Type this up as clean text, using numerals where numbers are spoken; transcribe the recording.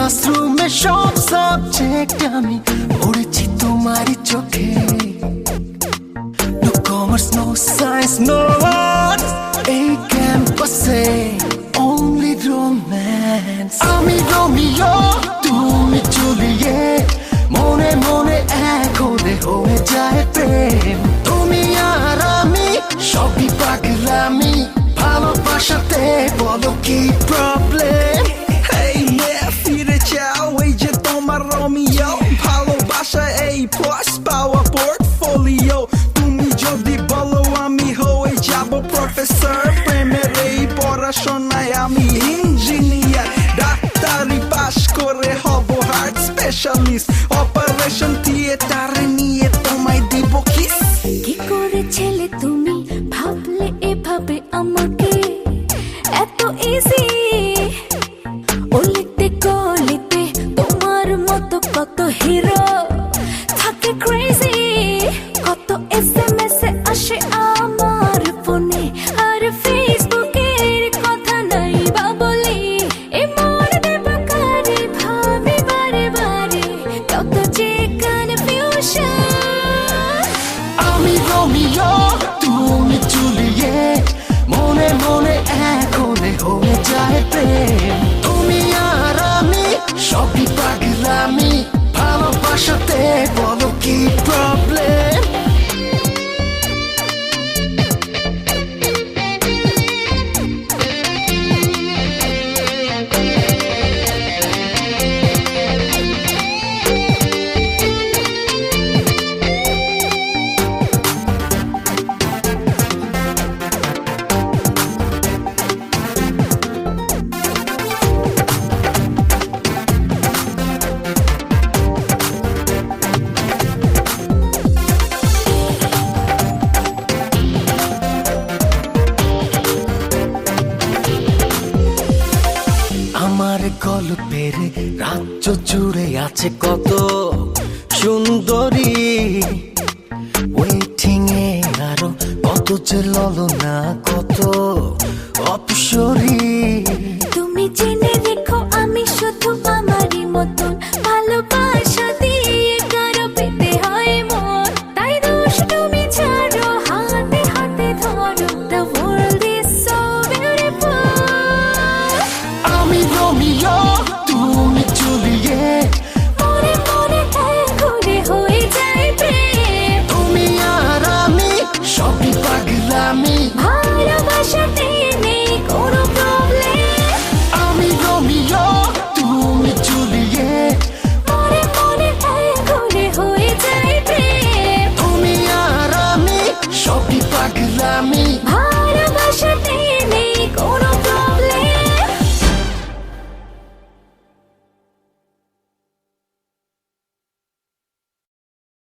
ক্লাসরুমে সব সাবজেক্ট আমি পড়েছি তোমারই চোখে। No commerce, no science, no arts, এই ক্যাম্পাসে only romance। আমি রোমিও, তুমি জুলিয়েট, মনে মনে এক হলে হয়ে যায় প্রেম। তুমি আর আমি সবই পাগলামি, ভালোবাসাতে বলো কি প্রবলেম? Hey yeah, ফিরে যাও এই যে তোমার রোমিও, ভালোবাসা এই প্লাস পাওয়া পোর্টফোলিও। তুমি যদি বলো আমি হয়ে যাব প্রফেসর, প্রেমের এই পড়াশোনায় আমি ইঞ্জিনিয়ার। ডাক্তারি পাশ করে হব হার্ট স্পেশালিস্ট, অপারেশন থিয়েটারে নিয়ে তোমায় দিব কিস। কি করে ছেলে তুমি ভাবলে এভাবে আমাকে এত ইজি? অলিতে গলিতে তোমার মতো কত হিরো থাকে ক্রেজি, কত SMS এ আসে আমার ফোনে, আর ফেসবুকের কথা নাই বা বলি। এ মন দেব কারে ভাবে বারে বারে, কত যে কনফিউশন। আমি রোমিও, তুমি জুলিয়েট, মনে মনে এক হলে হয়ে যায় প্রেম। তুমি আর আমি সবই পাগলামি, ভালোবাসাতে বলো কি প্রবলেম? আমার গল্পের রাজ্য জুড়ে আছে কত সুন্দরী, ওয়েটিং এ আরো কত যে ললনা, কত অপসরী। তুমি জেনে রেখো